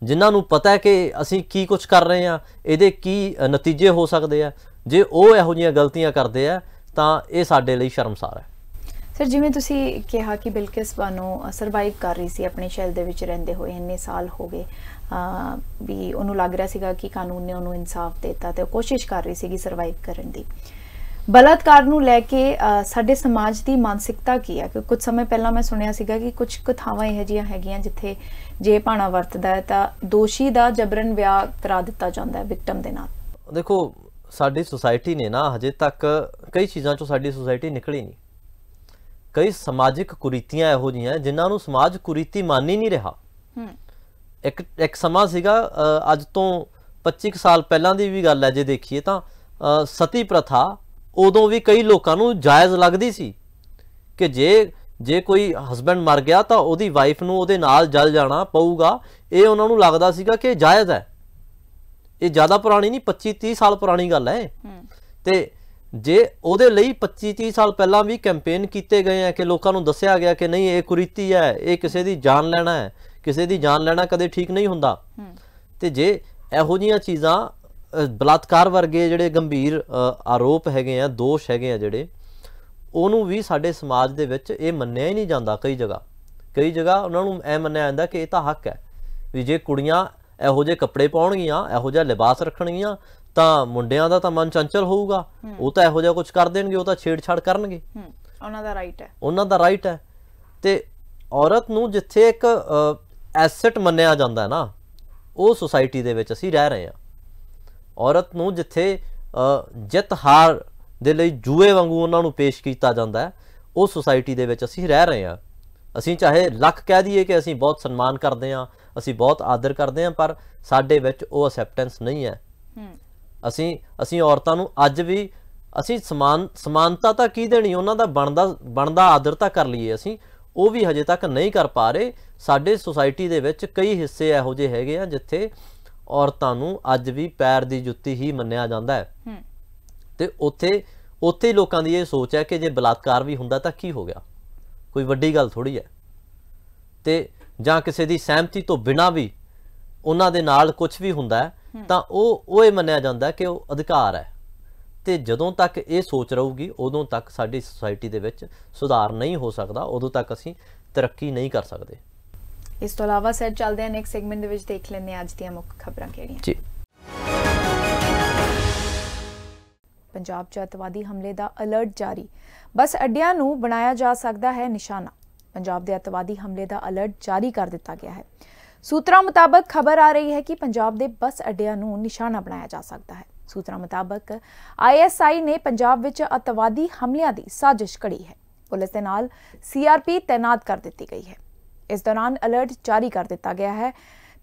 ਜਿਨ੍ਹਾਂ ਨੂੰ ਪਤਾ ਹੈ ਕਿ ਅਸੀਂ ਕੀ ਕੁਝ ਕਰ ਰਹੇ ਹਾਂ, ਇਹਦੇ ਕੀ ਨਤੀਜੇ ਹੋ ਸਕਦੇ ਆ, ਜੇ ਉਹ ਇਹੋ ਜਿਹੀਆਂ ਗਲਤੀਆਂ ਕਰਦੇ ਆ ਤਾਂ ਇਹ ਸਾਡੇ ਲਈ ਸ਼ਰਮਸਾਰ ਹੈ। ਸਰ, ਜਿਵੇਂ ਤੁਸੀਂ ਕਿਹਾ ਕਿ ਬਿਲਕਿਸ ਬਾਨੋ ਸਰਵਾਈਵ ਕਰ ਰਹੀ ਸੀ ਆਪਣੇ ਸ਼ੈਲ ਦੇ ਵਿੱਚ ਰਹਿੰਦੇ ਹੋਏ, ਇੰਨੇ ਸਾਲ ਹੋ ਗਏ ਵੀ ਉਹਨੂੰ ਲੱਗ ਰਿਹਾ ਸੀਗਾ ਕਿ ਕਾਨੂੰਨ ਨੇ ਉਹਨੂੰ ਇਨਸਾਫ ਦਿੱਤਾ ਤੇ ਉਹ ਕੋਸ਼ਿਸ਼ ਕਰ ਰਹੀ ਸੀਗੀ ਸਰਵਾਈਵ ਕਰਨ ਦੀ। ਬਲਾਤਕਾਰ ਨੂੰ ਲੈ ਕੇ ਸਾਡੇ ਸਮਾਜ ਦੀ ਮਾਨਸਿਕਤਾ ਕੀ ਹੈ? ਕਿ ਕੁਝ ਸਮੇਂ ਪਹਿਲਾਂ ਮੈਂ ਸੁਣਿਆ ਸੀਗਾ ਕਿ ਕੁਝ ਕਥਾਵਾਂ ਇਹੋ ਜਿਹੀਆਂ ਹੈਗੀਆਂ ਜਿੱਥੇ ਜੇ ਭਾਣਾ ਵਰਤਦਾ ਹੈ ਤਾਂ ਦੋਸ਼ੀ ਦਾ ਜਬਰਨ ਵਿਆਹ ਕਰਾ ਦਿੱਤਾ ਜਾਂਦਾ ਹੈ ਵਿਕਟਮ ਦੇ ਨਾਲ। ਦੇਖੋ, ਸਾਡੀ ਸੁਸਾਇਟੀ ਨੇ ਨਾ ਹਜੇ ਤੱਕ ਕਈ ਚੀਜ਼ਾਂ ਚੋਂ ਸਾਡੀ ਸੁਸਾਇਟੀ ਨਿਕਲੀ ਨਹੀਂ। ਕਈ ਸਮਾਜਿਕ ਕੁਰੀਤੀਆਂ ਇਹੋ ਜਿਹੀਆਂ ਜਿਨ੍ਹਾਂ ਨੂੰ ਸਮਾਜ ਕੁਰੀਤੀ ਮੰਨ ਹੀ ਨਹੀਂ ਰਿਹਾ। ਇੱਕ ਸਮਾਂ ਸੀਗਾ, ਅੱਜ ਤੋਂ 25 ਸਾਲ ਪਹਿਲਾਂ ਦੀ ਵੀ ਗੱਲ ਹੈ ਜੇ ਦੇਖੀਏ ਤਾਂ, ਸਤੀ ਪ੍ਰਥਾ ਉਦੋਂ ਵੀ ਕਈ ਲੋਕਾਂ ਨੂੰ ਜਾਇਜ਼ ਲੱਗਦੀ ਸੀ ਕਿ ਜੇ ਕੋਈ ਹਸਬੈਂਡ ਮਰ ਗਿਆ ਤਾਂ ਉਹਦੀ ਵਾਈਫ ਨੂੰ ਉਹਦੇ ਨਾਲ ਜਲ ਜਾਣਾ ਪਊਗਾ। ਇਹ ਉਹਨਾਂ ਨੂੰ ਲੱਗਦਾ ਸੀਗਾ ਕਿ ਜਾਇਜ਼ ਹੈ। ਇਹ ਜ਼ਿਆਦਾ ਪੁਰਾਣੀ ਨਹੀਂ, 25-30 ਸਾਲ ਪੁਰਾਣੀ ਗੱਲ ਹੈ। ਤੇ ਜੇ ਉਹਦੇ ਲਈ 25-30 ਸਾਲ ਪਹਿਲਾਂ ਵੀ ਕੈਂਪੇਨ ਕੀਤੇ ਗਏ ਆ ਕਿ ਲੋਕਾਂ ਨੂੰ ਦੱਸਿਆ ਗਿਆ ਕਿ ਨਹੀਂ ਇਹ ਕੁਰੀਤੀ ਹੈ, ਇਹ ਕਿਸੇ ਦੀ ਜਾਨ ਲੈਣਾ ਹੈ, ਕਿਸੇ ਦੀ ਜਾਨ ਲੈਣਾ ਕਦੇ ਠੀਕ ਨਹੀਂ ਹੁੰਦਾ। ਤੇ ਜੇ ਇਹੋ ਜਿਹੀਆਂ ਚੀਜ਼ਾਂ, ਬਲਾਤਕਾਰ ਵਰਗੇ ਜਿਹੜੇ ਗੰਭੀਰ ਆਰੋਪ ਹੈਗੇ ਆ, ਦੋਸ਼ ਹੈਗੇ ਆ ਜਿਹੜੇ, ਉਹਨੂੰ ਵੀ ਸਾਡੇ ਸਮਾਜ ਦੇ ਵਿੱਚ ਇਹ ਮੰਨਿਆ ਹੀ ਨਹੀਂ ਜਾਂਦਾ। ਕਈ ਜਗ੍ਹਾ ਉਹਨਾਂ ਨੂੰ ਇਹ ਮੰਨਿਆ ਜਾਂਦਾ ਕਿ ਇਹ ਤਾਂ ਹੱਕ ਹੈ ਵੀ ਜੇ ਕੁੜੀਆਂ ਇਹੋ ਜਿਹੇ ਕੱਪੜੇ ਪਾਉਣਗੀਆਂ, ਇਹੋ ਜਿਹਾ ਲਿਬਾਸ ਰੱਖਣਗੀਆਂ ਤਾਂ ਮੁੰਡਿਆਂ ਦਾ ਤਾਂ ਮਨ ਚੰਚਲ ਹੋਊਗਾ, ਉਹ ਤਾਂ ਇਹੋ ਜਿਹਾ ਕੁਝ ਕਰ ਦੇਣਗੇ, ਉਹ ਤਾਂ ਛੇੜਛਾੜ ਕਰਨਗੇ, ਉਹਨਾਂ ਦਾ ਰਾਈਟ ਹੈ। ਤੇ ਔਰਤ ਨੂੰ ਜਿੱਥੇ ਇੱਕ ਐਸੈਟ ਮੰਨਿਆ ਜਾਂਦਾ ਹੈ ਨਾ, ਉਹ ਸੁਸਾਇਟੀ ਦੇ ਵਿੱਚ ਅਸੀਂ ਰਹਿ ਰਹੇ ਹਾਂ। ਔਰਤ ਨੂੰ ਜਿੱਥੇ ਜਿੱਤ ਹਾਰ ਦੇ ਲਈ ਜੂਏ ਵਾਂਗੂ ਉਹਨਾਂ ਨੂੰ ਪੇਸ਼ ਕੀਤਾ ਜਾਂਦਾ ਹੈ, ਉਹ ਸੁਸਾਇਟੀ ਦੇ ਵਿੱਚ ਅਸੀਂ ਰਹਿ ਰਹੇ ਹਾਂ। ਅਸੀਂ ਚਾਹੇ ਲੱਖ ਕਹਿ ਦਈਏ ਕਿ ਅਸੀਂ ਬਹੁਤ ਸਨਮਾਨ ਕਰਦੇ ਹਾਂ, ਅਸੀਂ ਬਹੁਤ ਆਦਰ ਕਰਦੇ ਹਾਂ, ਪਰ ਸਾਡੇ ਵਿੱਚ ਉਹ ਅਸੈਪਟੈਂਸ ਨਹੀਂ ਹੈ। ਅਸੀਂ ਔਰਤਾਂ ਨੂੰ ਅੱਜ ਵੀ ਅਸੀਂ ਸਮਾਨਤਾ ਤਾਂ ਕੀ ਦੇਣੀ, ਉਹਨਾਂ ਦਾ ਬਣਦਾ ਆਦਰ ਤਾਂ ਕਰ ਲਈਏ, ਅਸੀਂ ਉਹ ਵੀ ਹਜੇ ਤੱਕ ਨਹੀਂ ਕਰ ਪਾ ਰਹੇ। ਸਾਡੇ ਸੁਸਾਇਟੀ ਦੇ ਵਿੱਚ ਕਈ ਹਿੱਸੇ ਇਹੋ ਜਿਹੇ ਹੈਗੇ ਆ ਜਿੱਥੇ ਔਰਤਾਂ ਨੂੰ ਅੱਜ ਵੀ ਪੈਰ ਦੀ ਜੁੱਤੀ ਹੀ ਮੰਨਿਆ ਜਾਂਦਾ ਹੈ। ਤੇ ਉੱਥੇ ਲੋਕਾਂ ਦੀ ਇਹ ਸੋਚ ਹੈ ਕਿ ਜੇ ਬਲਾਤਕਾਰ ਵੀ ਹੁੰਦਾ ਤਾਂ ਕੀ ਹੋ ਗਿਆ, ਕੋਈ ਵੱਡੀ ਗੱਲ ਥੋੜੀ ਹੈ। ਤੇ ਜਾਂ ਕਿਸੇ ਦੀ ਸਹਿਮਤੀ ਤੋਂ ਬਿਨਾਂ ਵੀ ਉਹਨਾਂ ਦੇ ਨਾਲ ਕੁਝ ਵੀ ਹੁੰਦਾ ਹੈ ਤਾਂ ਉਹ ਇਹ ਮੰਨਿਆ ਜਾਂਦਾ ਕਿ ਉਹ ਅਧਿਕਾਰ ਹੈ। ਤੇ ਜਦੋਂ ਤੱਕ ਇਹ ਸੋਚ ਰਹੂਗੀ ਉਦੋਂ ਤੱਕ ਸਾਡੀ ਸੁਸਾਇਟੀ ਦੇ ਵਿੱਚ ਸੁਧਾਰ ਨਹੀਂ ਹੋ ਸਕਦਾ, ਉਦੋਂ ਤੱਕ ਅਸੀਂ ਤਰੱਕੀ ਨਹੀਂ ਕਰ ਸਕਦੇ। ਇਸ ਤੋਂ ਇਲਾਵਾ ਸਰ ਚੱਲਦੇ ਹਾਂ ਨੈਕਸਟ ਸੈਗਮੈਂਟ ਦੇ ਵਿੱਚ, ਦੇਖ ਲੈਂਦੇ ਹਾਂ ਅੱਜ ਦੀਆਂ ਮੁੱਖ ਖਬਰਾਂ ਕਿਹੜੀਆਂ ਜੀ। ਪੰਜਾਬ 'ਚ ਅੱਤਵਾਦੀ ਹਮਲੇ ਦਾ ਅਲਰਟ ਜਾਰੀ, ਬੱਸ ਅੱਡਿਆਂ ਨੂੰ ਬਣਾਇਆ ਜਾ ਸਕਦਾ ਹੈ ਨਿਸ਼ਾਨਾ। ਪੰਜਾਬ ਦੇ ਅੱਤਵਾਦੀ ਹਮਲੇ ਦਾ ਅਲਰਟ ਜਾਰੀ ਕਰ ਦਿੱਤਾ ਗਿਆ ਹੈ। ਸੂਤਰਾਂ ਮੁਤਾਬਕ ਖਬਰ ਆ ਰਹੀ ਹੈ ਕਿ ਪੰਜਾਬ ਦੇ ਬੱਸ ਅੱਡਿਆਂ ਨੂੰ ਨਿਸ਼ਾਨਾ ਬਣਾਇਆ ਜਾ ਸਕਦਾ ਹੈ। ਸੂਤਰਾਂ ਮੁਤਾਬਕ ISI ਨੇ ਪੰਜਾਬ ਵਿੱਚ ਅੱਤਵਾਦੀ ਹਮਲਿਆਂ ਦੀ ਸਾਜ਼ਿਸ਼ ਘੜੀ ਹੈ। ਪੁਲਿਸ ਦੇ ਨਾਲ CRP ਤੈਨਾਤ ਕਰ ਦਿੱਤੀ ਗਈ ਹੈ। ਇਸ ਦੌਰਾਨ ਅਲਰਟ ਜਾਰੀ ਕਰ ਦਿੱਤਾ ਗਿਆ ਹੈ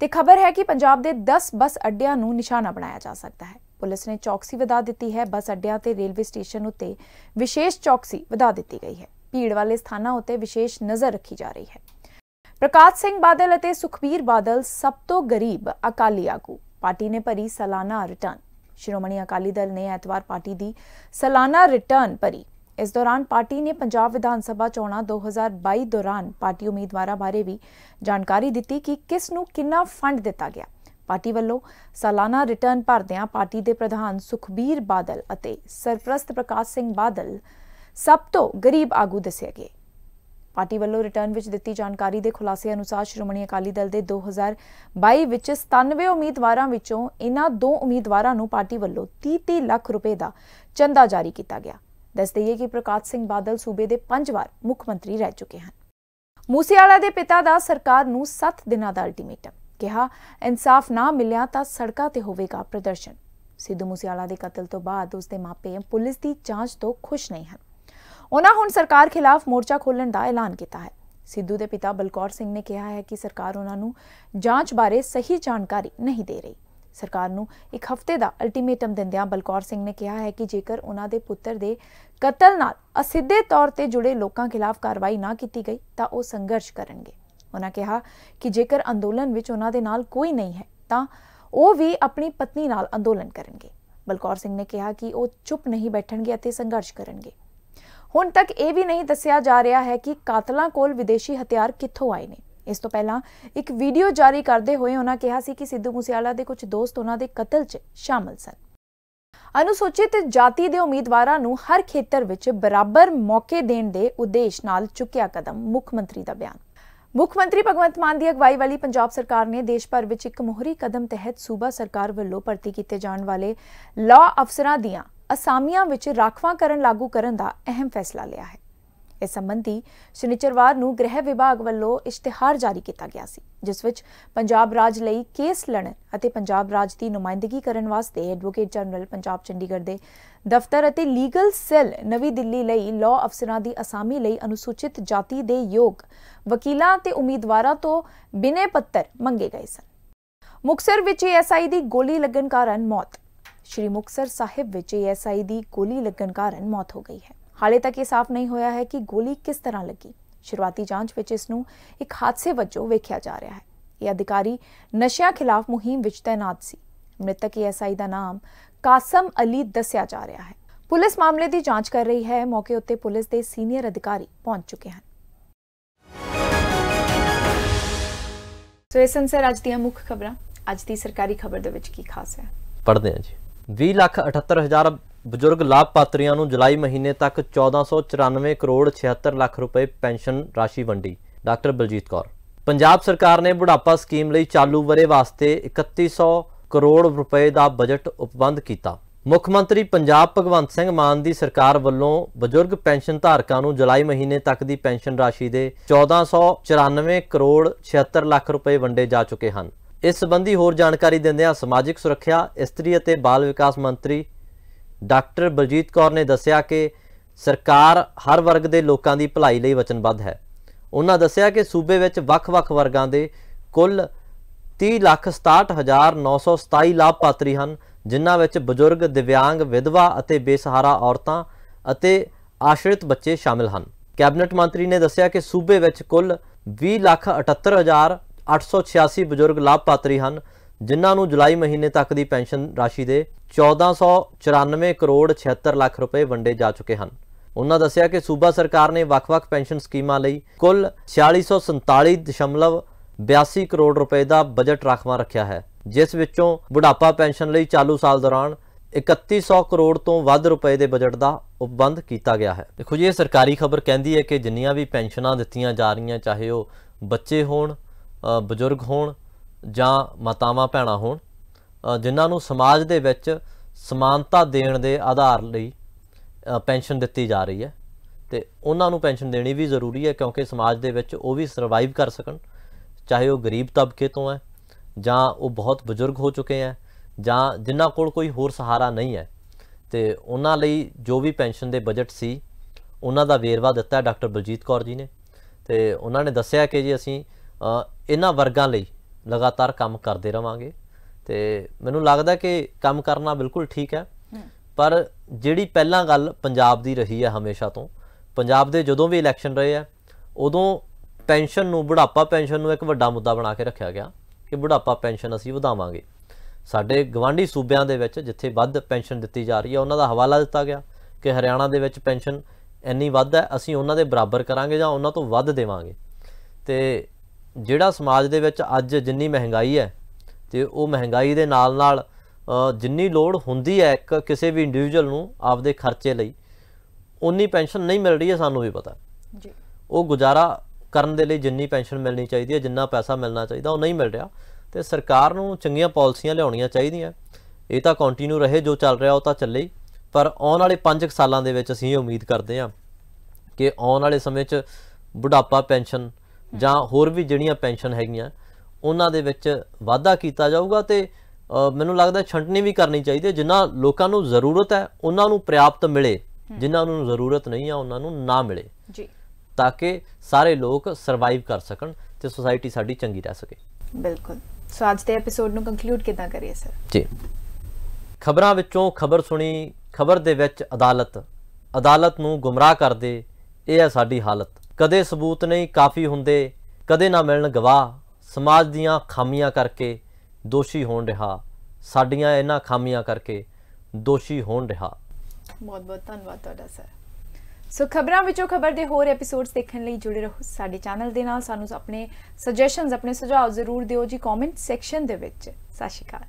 ਤੇ ਖਬਰ ਹੈ ਕਿ ਪੰਜਾਬ ਦੇ 10 ਬੱਸ ਅੱਡਿਆਂ ਨੂੰ ਨਿਸ਼ਾਨਾ ਬਣਾਇਆ ਜਾ ਸਕਦਾ ਹੈ। ਪੁਲਿਸ ਨੇ ਚੌਕਸੀ ਵਧਾ ਦਿੱਤੀ ਹੈ। ਬੱਸ ਅੱਡਿਆਂ ਤੇ ਰੇਲਵੇ ਸਟੇਸ਼ਨ ਉੱਤੇ ਵਿਸ਼ੇਸ਼ ਚੌਕਸੀ ਵਧਾ ਦਿੱਤੀ ਗਈ ਹੈ। ਭੀੜ ਵਾਲੇ ਸਥਾਨਾਂ ਉੱਤੇ ਵਿਸ਼ੇਸ਼ ਨਜ਼ਰ ਰੱਖੀ ਜਾ ਰਹੀ ਹੈ। ਪ੍ਰਕਾਸ਼ ਸਿੰਘ ਬਾਦਲ ਅਤੇ ਸੁਖਬੀਰ ਬਾਦਲ ਸਭ ਤੋਂ ਗਰੀਬ ਅਕਾਲੀ ਆਗੂ, ਪਾਰਟੀ ਨੇ ਭਰੀ ਸਾਲਾਨਾ ਰਿਟਰਨ। ਸ਼੍ਰੋਮਣੀ ਅਕਾਲੀ ਦਲ ਨੇ ਐਤਵਾਰ ਪਾਰਟੀ ਦੀ ਸਾਲਾਨਾ ਰਿਟਰਨ ਭਰੀ। ਇਸ ਦੌਰਾਨ ਪਾਰਟੀ ਨੇ ਪੰਜਾਬ ਵਿਧਾਨ ਸਭਾ ਚੋਣਾਂ 2022 ਦੌਰਾਨ ਪਾਰਟੀ ਉਮੀਦਵਾਰਾਂ ਬਾਰੇ ਵੀ ਜਾਣਕਾਰੀ ਦਿੱਤੀ ਕਿ ਕਿਸ ਨੂੰ ਕਿੰਨਾ ਫੰਡ ਦਿੱਤਾ ਗਿਆ। ਪਾਰਟੀ ਵੱਲੋਂ ਸਾਲਾਨਾ ਰਿਟਰਨ ਭਰਦਿਆਂ ਪਾਰਟੀ ਦੇ ਪ੍ਰਧਾਨ ਸੁਖਬੀਰ ਬਾਦਲ ਅਤੇ ਸਰਪ੍ਰਸਤ ਪ੍ਰਕਾਸ਼ ਸਿੰਘ ਬਾਦਲ ਸਭ ਤੋਂ ਗਰੀਬ ਆਗੂ ਦੱਸੇ ਗਏ। ਪਾਰਟੀ ਵੱਲੋਂ ਰਿਟਰਨ ਵਿੱਚ ਦਿੱਤੀ ਜਾਣਕਾਰੀ ਦੇ ਖੁਲਾਸੇ ਅਨੁਸਾਰ ਸ਼੍ਰੋਮਣੀ ਅਕਾਲੀ ਦਲ ਦੇ 2022 ਵਿੱਚ 97 ਉਮੀਦਵਾਰਾਂ ਵਿੱਚੋਂ ਇਹਨਾਂ 2 ਉਮੀਦਵਾਰਾਂ ਨੂੰ ਪਾਰਟੀ ਵੱਲੋਂ 30 ਲੱਖ ਰੁਪਏ ਦਾ ਚੰਦਾ ਜਾਰੀ ਕੀਤਾ ਗਿਆ। ਦੱਸ ਦਈਏ ਕਿ ਪ੍ਰਕਾਸ਼ ਸਿੰਘ ਬਾਦਲ ਸੂਬੇ ਦੇ 5 ਵਾਰ ਮੁੱਖ ਮੰਤਰੀ ਰਹਿ ਚੁੱਕੇ ਹਨ। ਮੂਸੇਵਾਲਾ ਦੇ ਪਿਤਾ ਦਾ ਸਰਕਾਰ ਨੂੰ 7 ਦਿਨਾਂ ਦਾ ਅਲਟੀਮੇਟਮ, ਕਿਹਾ ਇਨਸਾਫ ਨਾ ਮਿਲਿਆ ਤਾਂ ਸੜਕਾਂ ਤੇ ਹੋਵੇਗਾ ਪ੍ਰਦਰਸ਼ਨ। ਸਿੱਧੂ ਮੂਸੇਵਾਲਾ ਦੇ ਕਤਲ ਤੋਂ ਬਾਅਦ ਉਸਦੇ ਮਾਪੇ ਪੁਲਿਸ ਦੀ ਜਾਂਚ ਤੋਂ ਖੁਸ਼ ਨਹੀਂ ਹਨ। ਉਹਨਾਂ ਹੁਣ ਸਰਕਾਰ ਖਿਲਾਫ ਮੋਰਚਾ ਖੋਲ੍ਹਣ ਦਾ ਐਲਾਨ ਕੀਤਾ ਹੈ। ਸਿੱਧੂ ਦੇ ਪਿਤਾ ਬਲਕੌਰ ਸਿੰਘ ਨੇ ਕਿਹਾ ਹੈ ਕਿ ਸਰਕਾਰ ਉਹਨਾਂ ਨੂੰ ਜਾਂਚ ਬਾਰੇ ਸਹੀ ਜਾਣਕਾਰੀ ਨਹੀਂ ਦੇ ਰਹੀ। ਸਰਕਾਰ ਨੂੰ 1 ਹਫ਼ਤੇ ਦਾ ਅਲਟੀਮੇਟਮ ਦਿੰਦਿਆਂ ਬਲਕੌਰ ਸਿੰਘ ਨੇ ਕਿਹਾ ਹੈ ਕਿ ਜੇਕਰ ਉਹਨਾਂ ਦੇ ਪੁੱਤਰ ਦੇ ਕਤਲ ਨਾਲ ਅਸਿੱਧੇ ਤੌਰ ਤੇ ਜੁੜੇ ਲੋਕਾਂ ਖਿਲਾਫ ਕਾਰਵਾਈ ਨਾ ਕੀਤੀ ਗਈ ਤਾਂ ਉਹ ਸੰਘਰਸ਼ ਕਰਨਗੇ। ਉਹਨਾਂ ਕਿਹਾ ਕਿ ਜੇਕਰ ਅੰਦੋਲਨ ਵਿੱਚ ਉਹਨਾਂ ਦੇ ਨਾਲ ਕੋਈ ਨਹੀਂ ਹੈ ਤਾਂ ਉਹ ਵੀ ਆਪਣੀ ਪਤਨੀ ਨਾਲ ਅੰਦੋਲਨ ਕਰਨਗੇ। ਬਲਕੌਰ ਸਿੰਘ ਨੇ ਕਿਹਾ ਕਿ ਉਹ ਚੁੱਪ ਨਹੀਂ ਬੈਠਣਗੇ ਅਤੇ ਸੰਘਰਸ਼ ਕਰਨਗੇ। ਹੁਣ ਤੱਕ ਇਹ ਵੀ ਨਹੀਂ ਦੱਸਿਆ ਜਾ ਰਿਹਾ ਹੈ ਕਿ ਕਾਤਲਾਂ ਕੋਲ ਵਿਦੇਸ਼ੀ ਹਥਿਆਰ ਕਿੱਥੋਂ ਆਏ ਨੇ। ਇਸ ਤੋਂ ਪਹਿਲਾਂ ਇੱਕ ਵੀਡੀਓ ਜਾਰੀ ਕਰਦੇ ਹੋਏ ਉਹਨਾਂ ਕਿਹਾ ਸੀ ਕਿ ਸਿੱਧੂ ਮੂਸੇਵਾਲਾ ਦੇ ਕੁਝ ਦੋਸਤ ਉਹਨਾਂ ਦੇ ਕਤਲ 'ਚ ਸ਼ਾਮਲ ਸਨ। ਅਨੁਸੂਚਿਤ ਜਾਤੀ ਦੇ ਉਮੀਦਵਾਰਾਂ ਨੂੰ ਹਰ ਖੇਤਰ ਵਿੱਚ ਬਰਾਬਰ ਮੌਕੇ ਦੇਣ ਦੇ ਉਦੇਸ਼ ਨਾਲ ਚੁੱਕਿਆ ਕਦਮ, ਮੁੱਖ ਮੰਤਰੀ ਦਾ ਬਿਆਨ। ਮੁੱਖ ਮੰਤਰੀ ਭਗਵੰਤ ਮਾਨ ਦੀ ਅਗਵਾਈ ਵਾਲੀ ਪੰਜਾਬ ਸਰਕਾਰ ਨੇ ਦੇਸ਼ ਭਰ ਵਿੱਚ ਇੱਕ ਮੋਹਰੀ ਕਦਮ ਤਹਿਤ ਸੂਬਾ ਸਰਕਾਰ ਵੱਲੋਂ ਭਰਤੀ ਕੀਤੇ ਜਾਣ ਵਾਲੇ ਲਾਅ ਅਫਸਰਾਂ ਦੀਆਂ ਅਸਾਮੀਆਂ ਵਿੱਚ ਰਾਖਵਾਂਕਰਨ ਲਾਗੂ ਕਰਨ ਦਾ ਅਹਿਮ ਫੈਸਲਾ ਲਿਆ ਹੈ। ਇਸ ਸੰਬੰਧੀ ਸ਼ਨੀਚਰਵਾਰ ਨੂੰ ਗ੍ਰਹਿ ਵਿਭਾਗ ਵੱਲੋਂ ਇਸ਼ਤਿਹਾਰ ਜਾਰੀ ਕੀਤਾ ਗਿਆ ਸੀ, ਜਿਸ ਵਿੱਚ ਪੰਜਾਬ ਰਾਜ ਲਈ ਕੇਸ ਲੜਨ ਅਤੇ ਪੰਜਾਬ ਰਾਜ ਦੀ ਨੁਮਾਇੰਦਗੀ ਕਰਨ ਵਾਸਤੇ ਐਡਵੋਕੇਟ ਜਨਰਲ ਪੰਜਾਬ ਚੰਡੀਗੜ੍ਹ ਦੇ ਦਫ਼ਤਰ ਅਤੇ ਲੀਗਲ ਸੈੱਲ ਨਵੀਂ ਦਿੱਲੀ ਲਈ ਲਾਅ ਅਫਸਰਾਂ ਦੀ ਅਸਾਮੀ ਲਈ ਅਨੁਸੂਚਿਤ ਜਾਤੀ ਦੇ ਯੋਗ ਵਕੀਲਾਂ ਤੇ ਉਮੀਦਵਾਰਾਂ ਤੋਂ ਬਿਨੈ ਪੱਤਰ ਮੰਗੇ ਗਏ ਸਨ। ਮੁਕਤਸਰ ਵਿੱਚ ASI ਦੀ ਗੋਲੀ ਲੱਗਣ ਕਾਰਨ ਮੌਤ। ਸ਼੍ਰੀ ਮੁਕਤਸਰ ਸਾਹਿਬ ਵਿੱਚ ASI ਦੀ ਗੋਲੀ ਲੱਗਣ ਕਾਰਨ ਮੌਤ ਹੋ ਗਈ ਹੈ। ਹਾਲੇ ਤੱਕ ਇਹ ਸਾਫ਼ ਨਹੀਂ ਹੋਇਆ ਹੈ ਕਿ ਗੋਲੀ ਕਿਸ ਤਰ੍ਹਾਂ ਲੱਗੀ। ਸ਼ੁਰੂਆਤੀ ਜਾਂਚ ਵਿੱਚ ਇਸ ਨੂੰ ਇੱਕ ਹਾਦਸੇ ਵਜੋਂ ਵੇਖਿਆ ਜਾ ਰਿਹਾ ਹੈ। ਇਹ ਅਧਿਕਾਰੀ ਨਸ਼ਿਆਂ ਖਿਲਾਫ ਮੁਹਿੰਮ ਵਿੱਚ ਤੈਨਾਤ ਸੀ। ਮ੍ਰਿਤਕ ASI ਦਾ ਨਾਮ ਕਾਸਮ ਅਲੀ ਦੱਸਿਆ ਜਾ ਰਿਹਾ ਹੈ। ਪੁਲਿਸ ਮਾਮਲੇ ਦੀ ਜਾਂਚ ਕਰ ਰਹੀ ਹੈ। ਮੌਕੇ ਉੱਤੇ ਪੁਲਿਸ ਦੇ ਸੀਨੀਅਰ ਅਧਿਕਾਰੀ ਪਹੁੰਚ ਚੁੱਕੇ ਹਨ। ਸੋ ਇਹ ਸਨ ਸਰ ਅੱਜ ਦੀਆਂ ਮੁੱਖ ਖਬਰਾਂ। ਅੱਜ ਦੀ ਸਰਕਾਰੀ ਖਬਰ ਦੇ ਵਿੱਚ ਕੀ ਖਾਸ ਹੈ, ਪੜ੍ਹਦੇ ਹਾਂ ਜੀ। 20,78,000 ਬਜ਼ੁਰਗ ਲਾਭਪਾਤਰੀਆਂ ਨੂੰ ਜੁਲਾਈ ਮਹੀਨੇ ਤੱਕ 1494 ਕਰੋੜ 76 ਲੱਖ ਰੁਪਏ ਪੈਨਸ਼ਨ ਰਾਸ਼ੀ ਵੰਡੀ। ਡਾਕਟਰ ਬਲਜੀਤ ਕੌਰ। ਪੰਜਾਬ ਸਰਕਾਰ ਨੇ ਬੁਢਾਪਾ ਸਕੀਮ ਲਈ ਚਾਲੂ ਵਰੇ ਵਾਸਤੇ 3100 ਕਰੋੜ ਰੁਪਏ ਦਾ ਬਜਟ ਉਪਬੰਧ ਕੀਤਾ। ਮੁੱਖ ਮੰਤਰੀ ਪੰਜਾਬ ਭਗਵੰਤ ਸਿੰਘ ਮਾਨ ਦੀ ਸਰਕਾਰ ਵੱਲੋਂ ਬਜ਼ੁਰਗ ਪੈਨਸ਼ਨ ਧਾਰਕਾਂ ਨੂੰ ਜੁਲਾਈ ਮਹੀਨੇ ਤੱਕ ਦੀ ਪੈਨਸ਼ਨ ਰਾਸ਼ੀ ਦੇ 1494 ਕਰੋੜ 76 ਲੱਖ ਰੁਪਏ ਵੰਡੇ ਜਾ ਚੁੱਕੇ ਹਨ। ਇਸ ਸੰਬੰਧੀ ਹੋਰ ਜਾਣਕਾਰੀ ਦਿੰਦਿਆਂ ਸਮਾਜਿਕ ਸੁਰੱਖਿਆ, ਇਸਤਰੀ ਅਤੇ ਬਾਲ ਵਿਕਾਸ ਮੰਤਰੀ डॉक्टर बलजीत कौर ने दस्सिया कि सरकार हर वर्ग के लोगों की भलाई लई वचनबद्ध है। उन्होंने दस्सिया कि सूबे विच वख-वख वर्गां दे कुल 30,67,927 लाभपात्री हैं, जिन्हां विच बजुर्ग, दिव्यांग, विधवा अते बेसहारा औरतां अते आश्रित बच्चे शामिल हैं। कैबिनेट मंत्री ने दस्सिया कि सूबे विच कुल 20,78,886 बजुर्ग लाभपात्री हैं, जिन्हां नूं जुलाई महीने तक की पेंशन राशि दे 1494 करोड़ 76 लाख रुपए वंडे जा चुके हैं। उन्होंने दस्सिया कि सूबा सरकार ने वख-वख पेंशन स्कीमां लई कुल 4647.82 करोड़ रुपए का बजट राखवा रखा है, जिस विचों बुढ़ापा पेंशन लई चालू साल दौरान 3100 करोड़ तो वध रुपए के बजट का उपबंध किया गया है। देखो जी, ये सरकारी खबर कहती है कि जिन्नियां भी पेंशनां दित्तियां जा रही, चाहे वो बच्चे होण, बजुर्ग होण जां मातावां भैणां होण, जिन्हां नूं समाज दे विच समानता देण दे आधार लई पेंशन दित्ती जा रही है, तो उन्हां नूं पेंशन देनी भी जरूरी है, क्योंकि समाज दे विच वो भी सर्वाइव कर सकन, चाहे वो गरीब तबके तो है जां वो बहुत बजुर्ग हो चुके हैं जां जिन्हां कोल कोई होर सहारा नहीं है। तो उन्हां लई जो भी पेंशन दे बजट सी उन्हां दा वेरवा दिता है डॉक्टर बलजीत कौर जी ने। तो उन्होंने दस्सिया कि जी असीं इन्हां वर्गां लई लगातार काम करते रहांगे। तो मैनूं लगदा कि काम करना बिल्कुल ठीक है, पर जिहड़ी पहलां गल पंजाब दी रही है हमेशा तो, पंजाब दे जदों भी इलैक्शन रहे है उदों पेंशन नूं, बुढ़ापा पेंशन नूं एक वड्डा मुद्दा बना के रखिया गया कि बुढ़ापा पेंशन असीं वधावांगे। साडे गवांढी सूबिਆਂ ਦੇ ਵਿੱਚ जिथे ਵੱਧ पेंशन दित्ती जा रही है उन्हां दा हवाला दिता गया कि हरियाणा ਦੇ ਵਿੱਚ पेंशन ਇੰਨੀ ਵੱਧ ਹੈ, ਅਸੀਂ ਉਹਨਾਂ ਦੇ ਬਰਾਬਰ ਕਰਾਂਗੇ ਜਾਂ ਉਹਨਾਂ ਤੋਂ ਵੱਧ ਦੇਵਾਂਗੇ। ਤੇ ਜਿਹੜਾ ਸਮਾਜ ਦੇ ਵਿੱਚ ਅੱਜ ਜਿੰਨੀ ਮਹਿੰਗਾਈ ਹੈ ਤੇ ਉਹ ਮਹਿੰਗਾਈ ਦੇ ਨਾਲ ਨਾਲ ਜਿੰਨੀ ਲੋੜ ਹੁੰਦੀ ਹੈ ਇੱਕ ਕਿਸੇ ਵੀ ਇੰਡੀਵਿਜੂਅਲ ਨੂੰ ਆਪਦੇ ਖਰਚੇ ਲਈ, ਉਨੀ ਪੈਨਸ਼ਨ ਨਹੀਂ ਮਿਲ ਰਹੀ ਹੈ, ਸਾਨੂੰ ਵੀ ਪਤਾ ਜੀ। ਉਹ ਗੁਜ਼ਾਰਾ ਕਰਨ ਦੇ ਲਈ ਜਿੰਨੀ ਪੈਨਸ਼ਨ ਮਿਲਣੀ ਚਾਹੀਦੀ ਹੈ, ਜਿੰਨਾ ਪੈਸਾ ਮਿਲਣਾ ਚਾਹੀਦਾ ਉਹ ਨਹੀਂ ਮਿਲ ਰਿਹਾ। ਤੇ ਸਰਕਾਰ ਨੂੰ ਚੰਗੀਆਂ ਪਾਲਿਸੀਆਂ ਲਿਆਉਣੀਆਂ ਚਾਹੀਦੀਆਂ। ਇਹ ਤਾਂ ਕੰਟੀਨਿਊ ਰਹੇ, ਜੋ ਚੱਲ ਰਿਹਾ ਉਹ ਤਾਂ ਚੱਲੇ ਹੀ, पर आने वाले 5 सालों के असीं उम्मीद करते हैं कि आने वाले समय बुढ़ापा पेंशन जां होर भी जिहड़ियां पेंशन हैगियां उन्हां दे विच वाधा किया जाऊगा। तो मैनूं लगदा छंटनी भी करनी चाहिए, जिन्हां लोकां नूं जरूरत है उन्हां नूं पर्याप्त मिले, जिन्हां नूं जरूरत नहीं है उन्हां नूं ना मिले जी, ताकि सारे लोग सर्वाइव कर सकन ते सोसाइटी साडी चंगी रह सके। बिल्कुल। सो अज दे एपीसोड नूं कंक्लूड किदां करिए सर जी? खबरां विचों खबर सुनी, खबर दे विच अदालत, अदालत नूं गुमराह कर दे, यह है साडी हालत। कदे सबूत नहीं काफ़ी हुंदे, कदे ना मिलन गवाह, समाज दीआं खामियां करके दोषी होण रहा, साडियां इन्हां खामियां करके दोषी होण रहा। बहुत बहुत धन्यवाद तुहाडा सर। सो खबरां विचों खबर दे होर एपीसोड्स देखण लई जुड़े रहो साडे चैनल दे नाल। सानूं अपने सजेशनस, अपने सुझाव जरूर दिओ जी कमेंट सैक्शन दे विच। सत श्री अकाल।